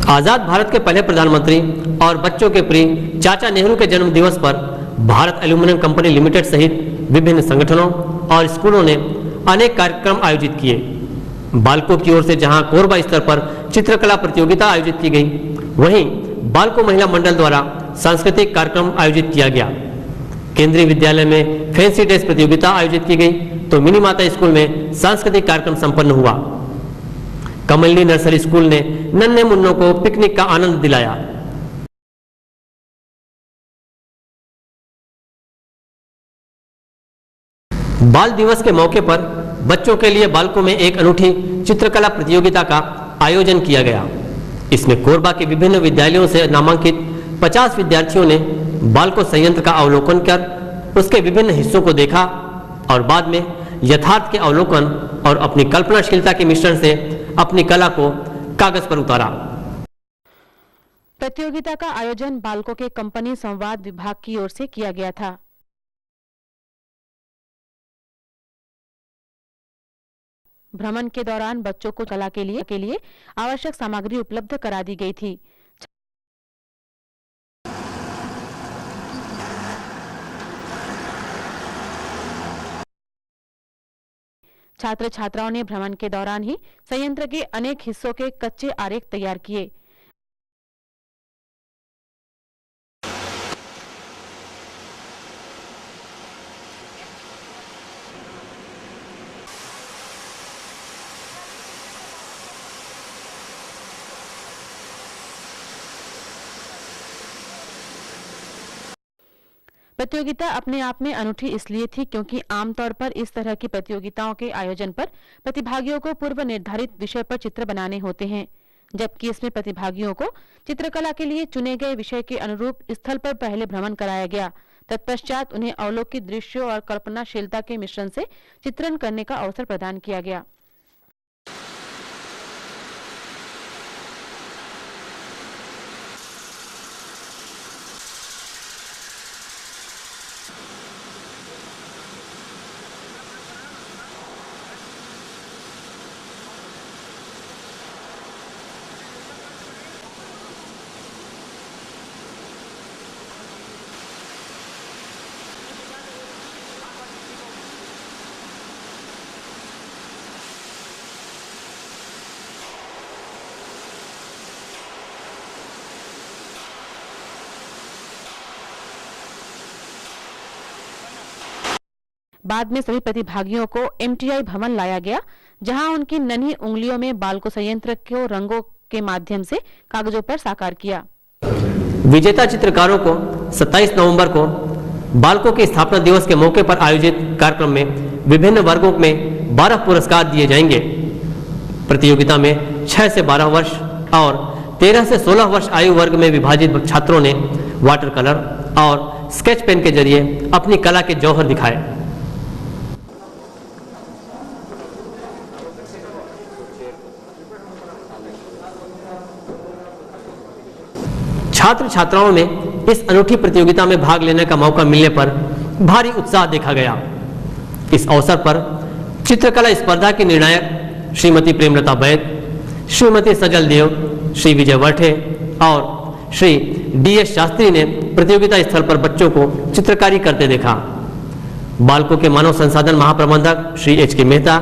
आजाद भारत के पहले प्रधानमंत्री और बच्चों के प्रिय चाचा नेहरू के जन्म दिवस पर भारत एल्यूमिनियम कंपनी लिमिटेड सहित विभिन्न संगठनों और स्कूलों ने अनेक कार्यक्रम आयोजित किए। बालकों की ओर से जहां कोरबा स्तर पर चित्रकला प्रतियोगिता आयोजित की गई, वहीं बालको महिला मंडल द्वारा सांस्कृतिक कार्यक्रम आयोजित किया गया। केंद्रीय विद्यालय में फैंसी ड्रेस प्रतियोगिता आयोजित की गई तो मिनी माता स्कूल में सांस्कृतिक कार्यक्रम संपन्न हुआ। कमलनी नर्सरी स्कूल ने नन्हे मुन्नों को पिकनिक का आनंद दिलाया। बाल दिवस के मौके पर बच्चों के लिए बालकों में एक अनूठी चित्रकला प्रतियोगिता का आयोजन किया गया। इसमें कोरबा के विभिन्न विद्यालयों से नामांकित 50 विद्यार्थियों ने बालको संयंत्र का अवलोकन कर उसके विभिन्न हिस्सों को देखा और बाद में यथार्थ के अवलोकन और अपनी कल्पनाशीलता के मिश्रण से अपनी कला को कागज पर उतारा। प्रतियोगिता का आयोजन बालकों के कंपनी संवाद विभाग की ओर से किया गया था। भ्रमण के दौरान बच्चों को कला के लिए आवश्यक सामग्री उपलब्ध करा दी गई थी। छात्र छात्राओं ने भ्रमण के दौरान ही संयंत्र के अनेक हिस्सों के कच्चे आरेख तैयार किए। प्रतियोगिता अपने आप में अनूठी इसलिए थी क्योंकि आमतौर पर इस तरह की प्रतियोगिताओं के आयोजन पर प्रतिभागियों को पूर्व निर्धारित विषय पर चित्र बनाने होते हैं, जबकि इसमें प्रतिभागियों को चित्रकला के लिए चुने गए विषय के अनुरूप स्थल पर पहले भ्रमण कराया गया। तत्पश्चात उन्हें अवलोकित दृश्यों और कल्पनाशीलता के मिश्रण से चित्रण करने का अवसर प्रदान किया गया। बाद में सभी प्रतिभागियों को एमटीआई भवन लाया गया, जहां उनकी नन्ही उंगलियों में बालको संयंत्र को रंगों के माध्यम से कागजों पर साकार किया। विजेता चित्रकारों को 27 नवंबर को बालकों के स्थापना दिवस के मौके पर आयोजित कार्यक्रम में विभिन्न वर्गों में 12 पुरस्कार दिए जाएंगे। प्रतियोगिता में 6 से 12 वर्ष और 13 से 16 वर्ष आयु वर्ग में विभाजित छात्रों ने वाटर कलर और स्केच पेन के जरिए अपनी कला के जौहर दिखाए। छात्र छात्राओं में इस अनूठी प्रतियोगिता में भाग लेने का मौका मिलने पर भारी उत्साह देखा गया। इस अवसर पर चित्रकला स्पर्धा की निर्णायक श्रीमती प्रेमलता बैद, श्रीमती सजल देव, श्री विजय वर्ठे और श्री डीएस शास्त्री ने प्रतियोगिता स्थल पर बच्चों को चित्रकारी करते देखा। बालकों के मानव संसाधन महाप्रबंधक श्री एच के मेहता,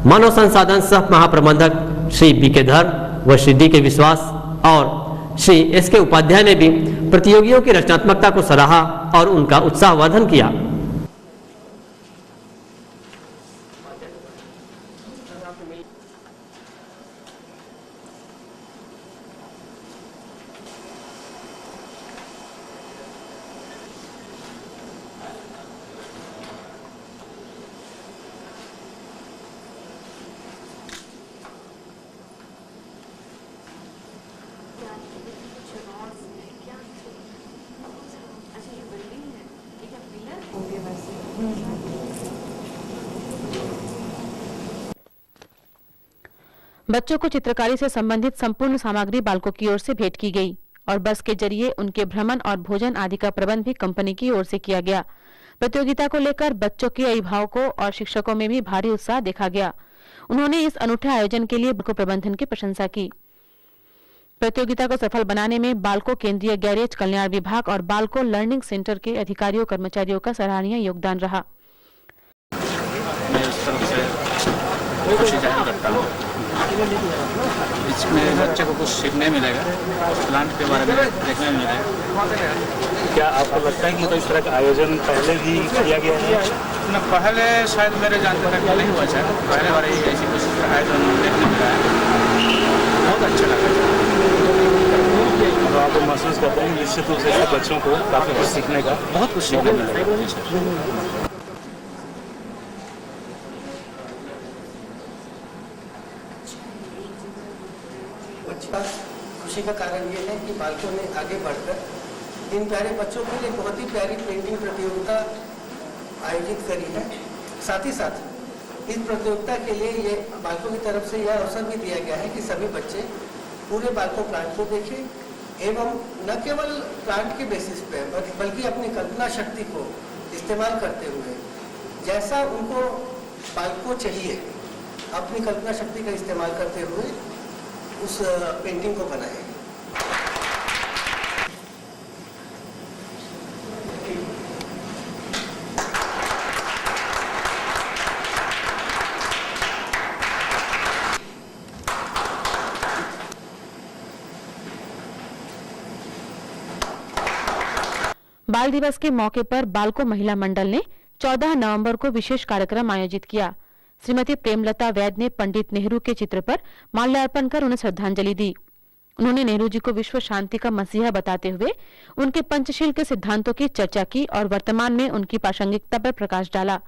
मानव संसाधन सह महाप्रबंधक श्री बी के धर व श्री डी के विश्वास और श्री एस के उपाध्याय ने भी प्रतियोगियों की रचनात्मकता को सराहा और उनका उत्साहवर्धन किया। बच्चों को चित्रकारी से संबंधित संपूर्ण सामग्री बालकों की ओर से भेंट की गई और बस के जरिए उनके भ्रमण और भोजन आदि का प्रबंध भी कंपनी की ओर से किया गया। प्रतियोगिता को लेकर बच्चों के अभिभावकों और शिक्षकों में भी भारी उत्साह देखा गया। उन्होंने इस अनूठे आयोजन के लिए प्रबंधन की प्रशंसा की। प्रतियोगिता को सफल बनाने में बालको केंद्रीय गैरेज कल्याण विभाग और बालको लर्निंग सेंटर के अधिकारियों कर्मचारियों का सराहनीय योगदान रहा। मैं उस तरफ से खुशी जाहिर करता हूँ। इसमें बच्चे को कुछ सीखने मिलेगा, प्लांट के बारे में देखने मिलेगा। क्या आपको लगता है कि तो इस तरह का आयोजन पहले भी किया गया है? न पहले शायद मेरे जानकारी में नहीं हुआ है, पहले बार ही ऐसी कुछ आयोजन देखने मिला है, बहुत अच्छा लगा। तो आप महसूस करते हैं निश्चित रूप से बच्चों को काफ़ी कुछ सीखने का बहुत कुछ सीखने मिलेगा। खुशी का कारण ये है कि बालकों ने आगे बढ़कर इन प्यारे बच्चों के लिए बहुत ही प्यारी पेंटिंग प्रतियोगिता आयोजित करी है। साथ ही साथ इस प्रतियोगिता के लिए ये बालकों की तरफ से यह अवसर भी दिया गया है कि सभी बच्चे पूरे बालको प्लांट को देखें एवं न केवल प्लांट के बेसिस पे बल्कि अपनी कल्पना शक्ति को इस्तेमाल करते हुए जैसा उनको बालको चाहिए अपनी कल्पना शक्ति का इस्तेमाल करते हुए उस पेंटिंग को बनाए। बाल दिवस के मौके पर बालको महिला मंडल ने 14 नवंबर को विशेष कार्यक्रम आयोजित किया। श्रीमती प्रेमलता वैद्य ने पंडित नेहरू के चित्र पर माल्यार्पण कर उन्हें श्रद्धांजलि दी। उन्होंने नेहरू जी को विश्व शांति का मसीहा बताते हुए उनके पंचशील के सिद्धांतों की चर्चा की और वर्तमान में उनकी प्रासंगिकता पर प्रकाश डाला।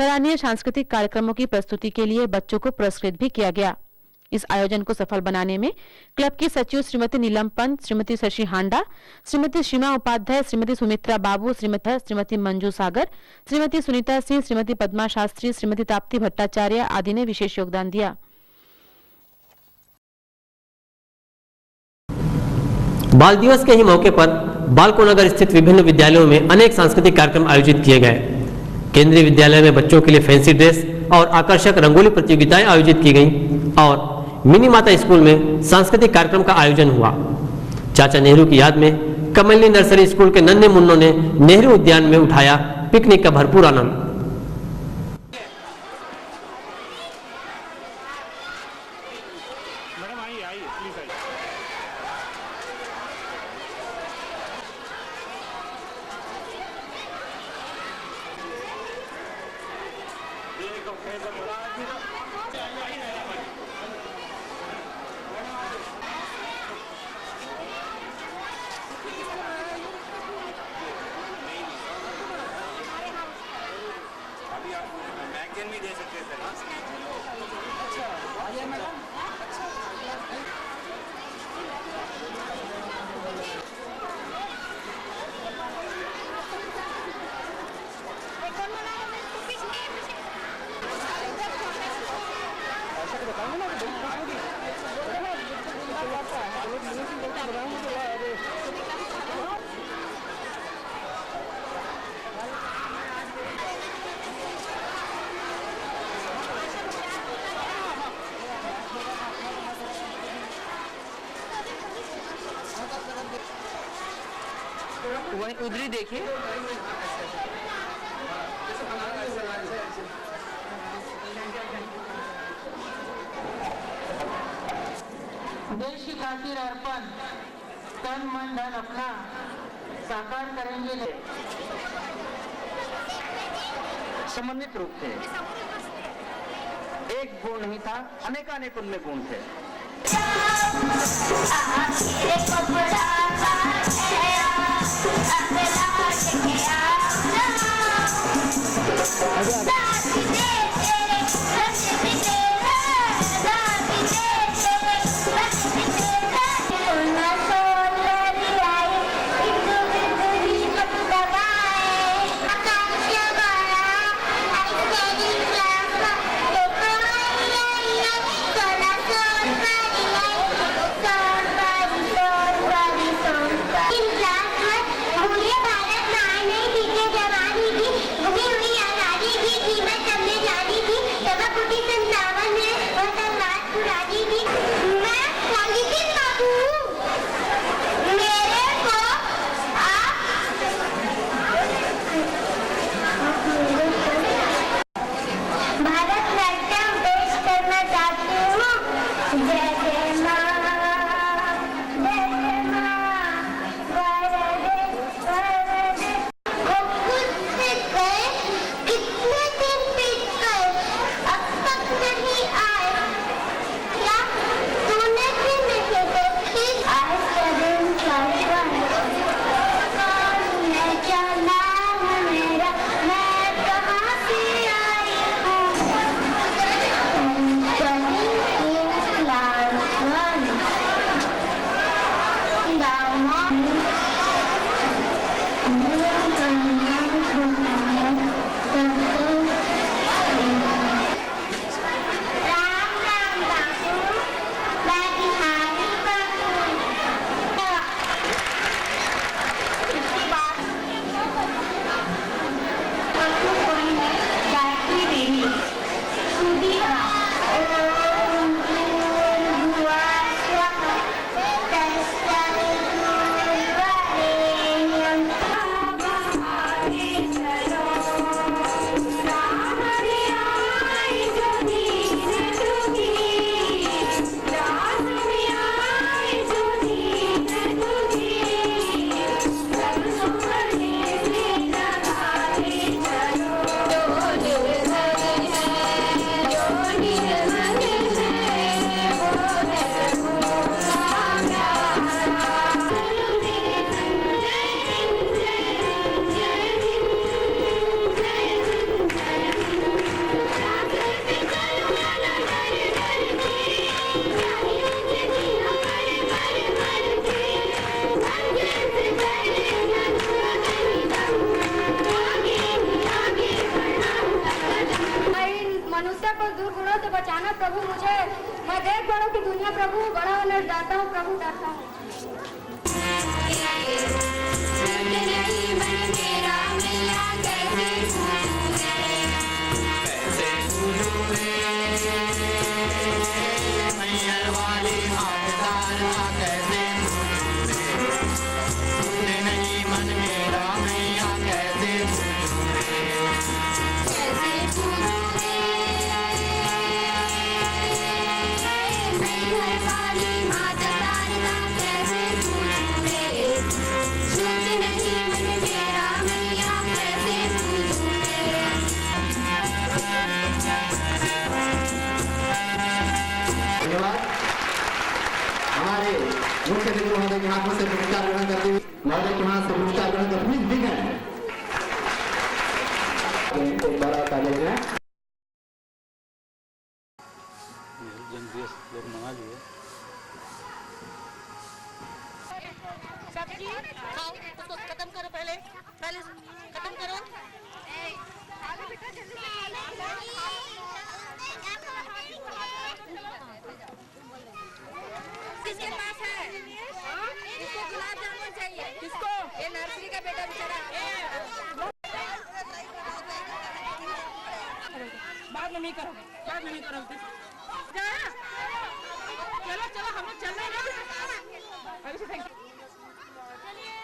सराहनीय सांस्कृतिक कार्यक्रमों की प्रस्तुति के लिए बच्चों को पुरस्कृत भी किया गया। इस आयोजन को सफल बनाने में क्लब की सचिव श्रीमती नीलम पंत, श्रीमती शशि हांडा, श्रीमती सीमा उपाध्याय, श्रीमती सुमित्रा बाबू, श्रीमती मंजू सागर, श्रीमती सुनीता सिंह, श्रीमती पद्मा शास्त्री, श्रीमती ताप्ती भट्टाचार्य आदि ने विशेष योगदान दिया। बाल दिवस के ही मौके पर बालको नगर स्थित विभिन्न विद्यालयों में अनेक सांस्कृतिक कार्यक्रम आयोजित किए गए। केंद्रीय विद्यालय में बच्चों के लिए फैंसी ड्रेस और आकर्षक रंगोली प्रतियोगिताएं आयोजित की गईं और मिनी माता स्कूल में सांस्कृतिक कार्यक्रम का आयोजन हुआ। चाचा नेहरू की याद में कमलनी नर्सरी स्कूल के नन्हे मुन्नों ने नेहरू उद्यान में उठाया पिकनिक का भरपूर आनंद। वहीं उधर ही देखिए। देश की खातिर अर्पण तन मन धन अपना साकार करेंगे। समन्वित रूप से एक गुण नहीं था, अनेकानेक उनमें गुण थे। Thank you. प्रभु मुझे, मैं देख बड़ों की दुनिया प्रभु, बड़ा होने जाता हूँ प्रभु, डरता हूँ। हमारे मुख्य अतिथि महोदय के हाथों से पुरस्कार ग्रहण करते हुए महोदय के हाथ से पुरस्कार ग्रहण करते हुए बिग है एक बार आप ताली बजाएं। जन्मदिवस लोग मना लिए। सब्जी खाओ, उसको खत्म करो, पहले खत्म करो। किसके पास है? इसको गुलाब जामुन चाहिए। किसको? ये नर्सरी का बेटा बेचारा। बाद में नहीं करोगे, बाद में नहीं करोगे। चलो चलो, हम लोग चल रहे हैं ना। अभी से थैंक यू। चलिए।